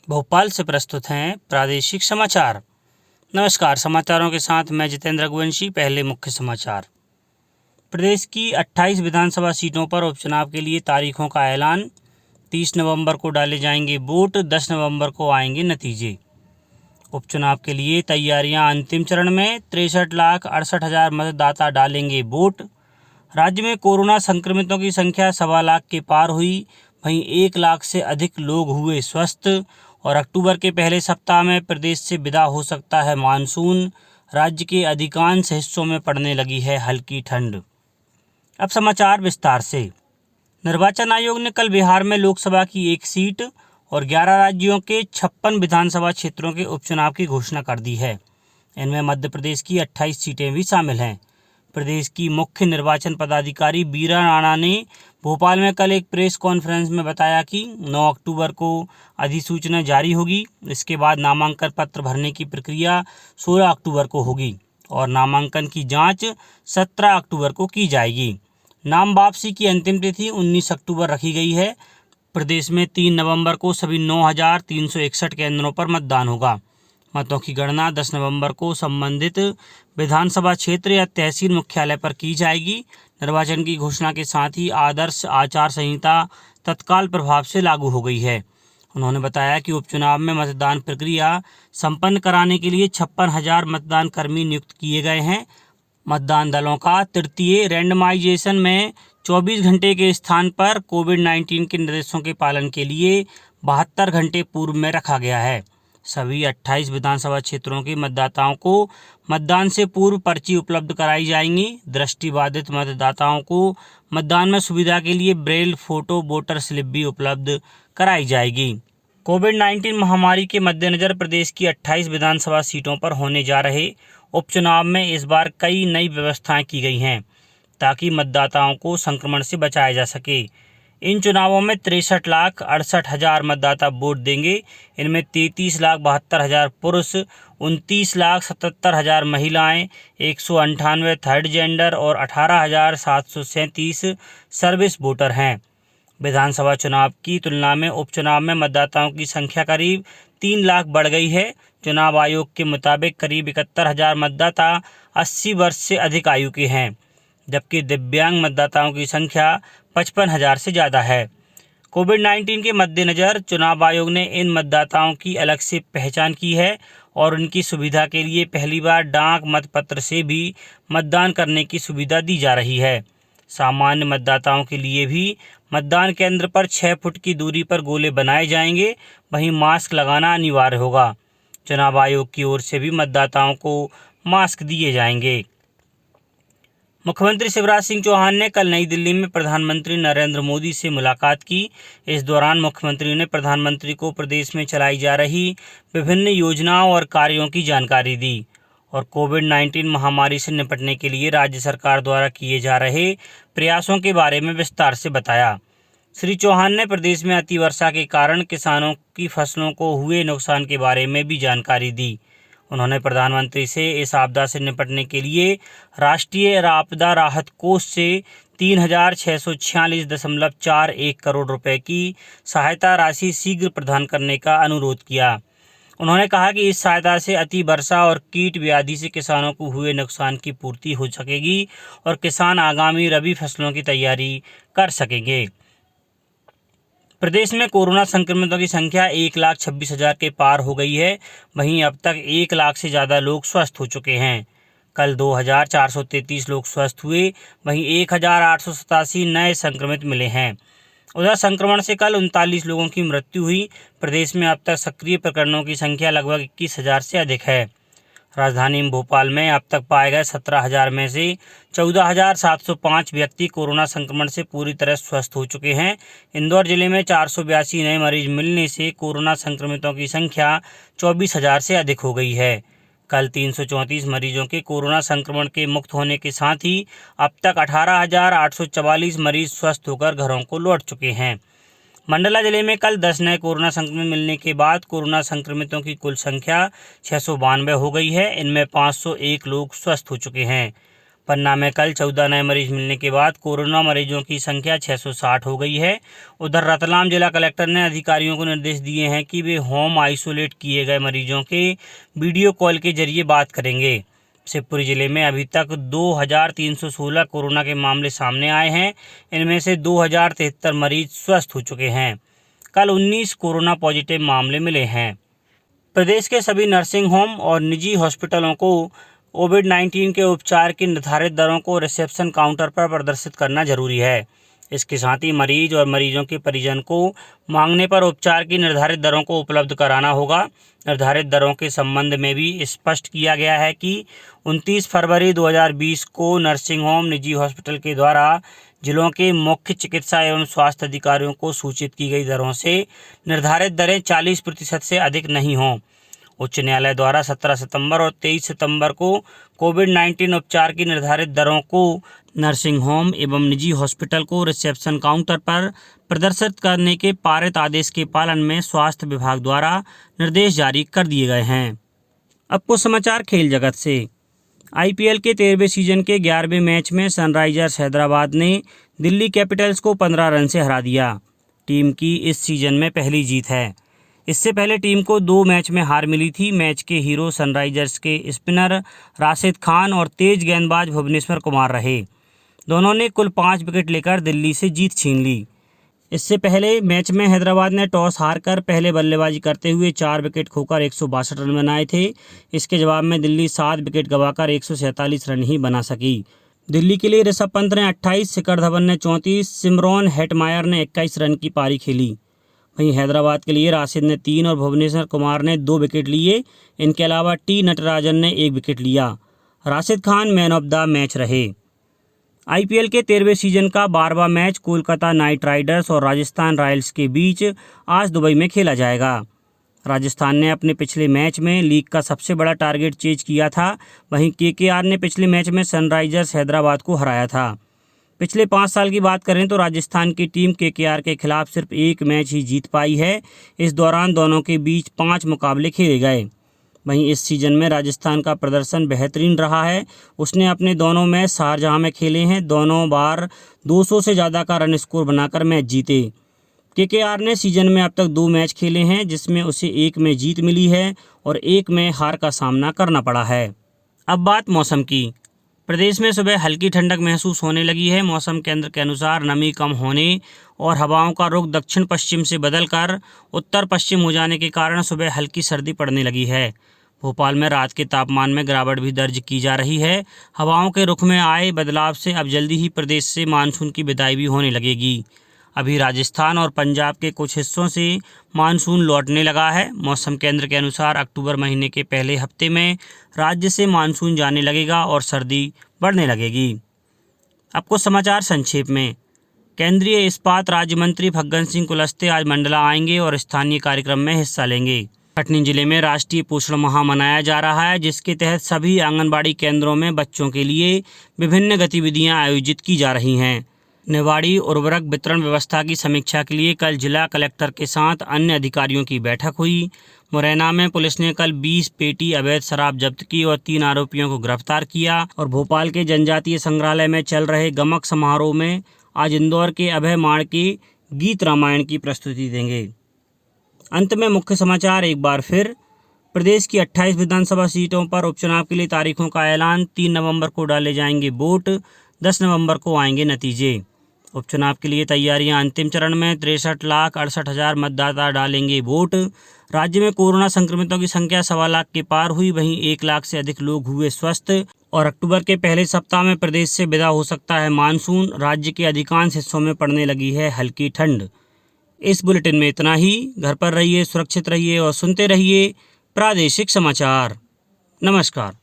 भोपाल से प्रस्तुत हैं प्रादेशिक समाचार। नमस्कार, समाचारों के साथ मैं जितेंद्र रघुवंशी। पहले मुख्य समाचार। प्रदेश की 28 विधानसभा सीटों पर उपचुनाव के लिए तारीखों का ऐलान। 30 नवंबर को डाले जाएंगे वोट, 10 नवंबर को आएंगे नतीजे। उपचुनाव के लिए तैयारियां अंतिम चरण में। 63,68,000 मतदाता डालेंगे वोट। राज्य में कोरोना संक्रमितों की संख्या 1.25 लाख के पार हुई। वहीं 1 लाख से अधिक लोग हुए स्वस्थ। और अक्टूबर के पहले सप्ताह में प्रदेश से विदा हो सकता है मानसून। राज्य के अधिकांश हिस्सों में पड़ने लगी है हल्की ठंड। अब समाचार विस्तार से। निर्वाचन आयोग ने कल बिहार में लोकसभा की 1 सीट और 11 राज्यों के 56 विधानसभा क्षेत्रों के उपचुनाव की घोषणा कर दी है। इनमें मध्य प्रदेश की 28 सीटें भी शामिल हैं। प्रदेश की मुख्य निर्वाचन पदाधिकारी बीरा राणा ने भोपाल में कल एक प्रेस कॉन्फ्रेंस में बताया कि 9 अक्टूबर को अधिसूचना जारी होगी। इसके बाद नामांकन पत्र भरने की प्रक्रिया 16 अक्टूबर को होगी और नामांकन की जांच 17 अक्टूबर को की जाएगी। नाम वापसी की अंतिम तिथि 19 अक्टूबर रखी गई है। प्रदेश में 3 नवंबर को सभी 9,361 केंद्रों पर मतदान होगा। मतों की गणना 10 नवंबर को संबंधित विधानसभा क्षेत्र या तहसील मुख्यालय पर की जाएगी। निर्वाचन की घोषणा के साथ ही आदर्श आचार संहिता तत्काल प्रभाव से लागू हो गई है। उन्होंने बताया कि उपचुनाव में मतदान प्रक्रिया संपन्न कराने के लिए 56,000 मतदान कर्मी नियुक्त किए गए हैं। मतदान दलों का तृतीय रैंडमाइजेशन में 24 घंटे के स्थान पर कोविड-19 के निर्देशों के पालन के लिए 72 घंटे पूर्व में रखा गया है। सभी 28 विधानसभा क्षेत्रों के मतदाताओं को मतदान से पूर्व पर्ची उपलब्ध कराई जाएंगी। दृष्टिबाधित मतदाताओं को मतदान में सुविधा के लिए ब्रेल फोटो वोटर स्लिप भी उपलब्ध कराई जाएगी। कोविड-19 महामारी के मद्देनजर प्रदेश की 28 विधानसभा सीटों पर होने जा रहे उपचुनाव में इस बार कई नई व्यवस्थाएं की गई हैं ताकि मतदाताओं को संक्रमण से बचाया जा सके। इन चुनावों में 63,68,000 मतदाता वोट देंगे। इनमें 33,72,000 पुरुष, 29,77,000 महिलाएं, 198 थर्ड जेंडर और 18,737 सर्विस वोटर हैं। विधानसभा चुनाव की तुलना में उपचुनाव में मतदाताओं की संख्या करीब 3 लाख बढ़ गई है। चुनाव आयोग के मुताबिक करीब 71,000 मतदाता 80 वर्ष से अधिक आयु के हैं, जबकि दिव्यांग मतदाताओं की संख्या 55,000 से ज़्यादा है। कोविड-19 के मद्देनजर चुनाव आयोग ने इन मतदाताओं की अलग से पहचान की है और उनकी सुविधा के लिए पहली बार डाक मतपत्र से भी मतदान करने की सुविधा दी जा रही है। सामान्य मतदाताओं के लिए भी मतदान केंद्र पर 6 फुट की दूरी पर गोले बनाए जाएंगे। वहीं मास्क लगाना अनिवार्य होगा। चुनाव आयोग की ओर से भी मतदाताओं को मास्क दिए जाएंगे। मुख्यमंत्री शिवराज सिंह चौहान ने कल नई दिल्ली में प्रधानमंत्री नरेंद्र मोदी से मुलाकात की। इस दौरान मुख्यमंत्री ने प्रधानमंत्री को प्रदेश में चलाई जा रही विभिन्न योजनाओं और कार्यों की जानकारी दी और कोविड-19 महामारी से निपटने के लिए राज्य सरकार द्वारा किए जा रहे प्रयासों के बारे में विस्तार से बताया। श्री चौहान ने प्रदेश में अतिवर्षा के कारण किसानों की फसलों को हुए नुकसान के बारे में भी जानकारी दी। उन्होंने प्रधानमंत्री से इस आपदा से निपटने के लिए राष्ट्रीय आपदा राहत कोष से 3,646.41 करोड़ रुपए की सहायता राशि शीघ्र प्रदान करने का अनुरोध किया। उन्होंने कहा कि इस सहायता से अति वर्षा और कीट व्याधि से किसानों को हुए नुकसान की पूर्ति हो सकेगी और किसान आगामी रबी फसलों की तैयारी कर सकेंगे। प्रदेश में कोरोना संक्रमितों की संख्या 1,26,000 के पार हो गई है। वहीं अब तक 1 लाख से ज़्यादा लोग स्वस्थ हो चुके हैं। कल 2,433 लोग स्वस्थ हुए। वहीं 1,887 नए संक्रमित मिले हैं। उधर संक्रमण से कल 39 लोगों की मृत्यु हुई। प्रदेश में अब तक सक्रिय प्रकरणों की संख्या लगभग 21,000 से अधिक है। राजधानी भोपाल में अब तक पाए गए 17,000 में से 14,705 व्यक्ति कोरोना संक्रमण से पूरी तरह स्वस्थ हो चुके हैं। इंदौर जिले में 482 नए मरीज मिलने से कोरोना संक्रमितों की संख्या 24,000 से अधिक हो गई है। कल 334 मरीजों के कोरोना संक्रमण के मुक्त होने के साथ ही अब तक 18,844 मरीज स्वस्थ होकर घरों को लौट चुके हैं। मंडला जिले में कल 10 नए कोरोना संक्रमित मिलने के बाद कोरोना संक्रमितों की कुल संख्या 692 हो गई है। इनमें 501 लोग स्वस्थ हो चुके हैं। पन्ना में कल 14 नए मरीज मिलने के बाद कोरोना मरीजों की संख्या 660 हो गई है। उधर रतलाम जिला कलेक्टर ने अधिकारियों को निर्देश दिए हैं कि वे होम आइसोलेट किए गए मरीजों के वीडियो कॉल के जरिए बात करेंगे। शिवपुरी जिले में अभी तक 2316 कोरोना के मामले सामने आए हैं। इनमें से 2073 मरीज स्वस्थ हो चुके हैं। कल 19 कोरोना पॉजिटिव मामले मिले हैं। प्रदेश के सभी नर्सिंग होम और निजी हॉस्पिटलों को कोविड-19 के उपचार की निर्धारित दरों को रिसेप्शन काउंटर पर प्रदर्शित करना जरूरी है। इसके साथ ही मरीज और मरीजों के परिजन को मांगने पर उपचार की निर्धारित दरों को उपलब्ध कराना होगा। निर्धारित दरों के संबंध में भी स्पष्ट किया गया है कि 29 फरवरी 2020 को नर्सिंग होम निजी हॉस्पिटल के द्वारा जिलों के मुख्य चिकित्सा एवं स्वास्थ्य अधिकारियों को सूचित की गई दरों से निर्धारित दरें 40% से अधिक नहीं हों। उच्च न्यायालय द्वारा 17 सितंबर और 23 सितंबर को कोविड-19 उपचार की निर्धारित दरों को नर्सिंग होम एवं निजी हॉस्पिटल को रिसेप्शन काउंटर पर प्रदर्शित करने के पारित आदेश के पालन में स्वास्थ्य विभाग द्वारा निर्देश जारी कर दिए गए हैं। अब कुछ समाचार खेल जगत से। आईपीएल के 13वें सीजन के 11वें मैच में सनराइजर्स हैदराबाद ने दिल्ली कैपिटल्स को 15 रन से हरा दिया। टीम की इस सीजन में पहली जीत है। इससे पहले टीम को 2 मैच में हार मिली थी। मैच के हीरो सनराइजर्स के स्पिनर राशिद खान और तेज गेंदबाज भुवनेश्वर कुमार रहे। दोनों ने कुल 5 विकेट लेकर दिल्ली से जीत छीन ली। इससे पहले मैच में हैदराबाद ने टॉस हारकर पहले बल्लेबाजी करते हुए 4 विकेट खोकर 162 रन बनाए थे। इसके जवाब में दिल्ली 7 विकेट गंवाकर 147 रन ही बना सकी। दिल्ली के लिए ऋषभ पंत ने 28, शिखर धवन ने 34, सिमरॉन हेटमायर ने 21 रन की पारी खेली। वहीं हैदराबाद के लिए राशिद ने 3 और भुवनेश्वर कुमार ने 2 विकेट लिए। इनके अलावा टी नटराजन ने 1 विकेट लिया। Rashid Khan man of the match रहे। आईपीएल के 13वें सीजन का 12वां मैच कोलकाता नाइट राइडर्स और राजस्थान रॉयल्स के बीच आज दुबई में खेला जाएगा। राजस्थान ने अपने पिछले मैच में लीग का सबसे बड़ा टारगेट चेज किया था। वहीं केकेआर ने पिछले मैच में सनराइजर्स हैदराबाद को हराया था। पिछले 5 साल की बात करें तो राजस्थान की टीम केकेआर के खिलाफ सिर्फ 1 मैच ही जीत पाई है। इस दौरान दोनों के बीच 5 मुकाबले खेले गए। वहीं इस सीजन में राजस्थान का प्रदर्शन बेहतरीन रहा है। उसने अपने दोनों मैच शारजाह में खेले हैं। दोनों बार 200 से ज़्यादा का रन स्कोर बनाकर मैच जीते। केकेआर ने सीजन में अब तक 2 मैच खेले हैं, जिसमें उसे 1 में जीत मिली है और 1 में हार का सामना करना पड़ा है। अब बात मौसम की। प्रदेश में सुबह हल्की ठंडक महसूस होने लगी है। मौसम केंद्र के अनुसार नमी कम होने और हवाओं का रुख दक्षिण पश्चिम से बदलकर उत्तर पश्चिम हो जाने के कारण सुबह हल्की सर्दी पड़ने लगी है। भोपाल में रात के तापमान में गिरावट भी दर्ज की जा रही है। हवाओं के रुख में आए बदलाव से अब जल्दी ही प्रदेश से मानसून की विदाई भी होने लगेगी। अभी राजस्थान और पंजाब के कुछ हिस्सों से मानसून लौटने लगा है। मौसम केंद्र के अनुसार अक्टूबर महीने के पहले हफ्ते में राज्य से मानसून जाने लगेगा और सर्दी बढ़ने लगेगी। अब कुछ समाचार संक्षेप में। केंद्रीय इस्पात राज्य मंत्री फग्गन सिंह कुलस्ते आज मंडला आएंगे और स्थानीय कार्यक्रम में हिस्सा लेंगे। कटनी जिले में राष्ट्रीय पोषण माह मनाया जा रहा है, जिसके तहत सभी आंगनबाड़ी केंद्रों में बच्चों के लिए विभिन्न गतिविधियां आयोजित की जा रही हैं। निवाड़ी उर्वरक वितरण व्यवस्था की समीक्षा के लिए कल जिला कलेक्टर के साथ अन्य अधिकारियों की बैठक हुई। मुरैना में पुलिस ने कल 20 पेटी अवैध शराब जब्त की और 3 आरोपियों को गिरफ्तार किया। और भोपाल के जनजातीय संग्रहालय में चल रहे गमक समारोह में आज इंदौर के अभय माण के गीत रामायण की प्रस्तुति देंगे। अंत में मुख्य समाचार एक बार फिर। प्रदेश की 28 विधानसभा सीटों पर उपचुनाव के लिए तारीखों का ऐलान। 3 नवंबर को डाले जाएंगे वोट, 10 नवंबर को आएंगे नतीजे। उपचुनाव के लिए तैयारियां अंतिम चरण में। 63,68,000 मतदाता डालेंगे वोट। राज्य में कोरोना संक्रमितों की संख्या 1.25 लाख के पार हुई। वहीं 1 लाख से अधिक लोग हुए स्वस्थ। और अक्टूबर के पहले सप्ताह में प्रदेश से विदा हो सकता है मानसून। राज्य के अधिकांश हिस्सों में पड़ने लगी है हल्की ठंड। इस बुलेटिन में इतना ही। घर पर रहिए, सुरक्षित रहिए और सुनते रहिए प्रादेशिक समाचार। नमस्कार।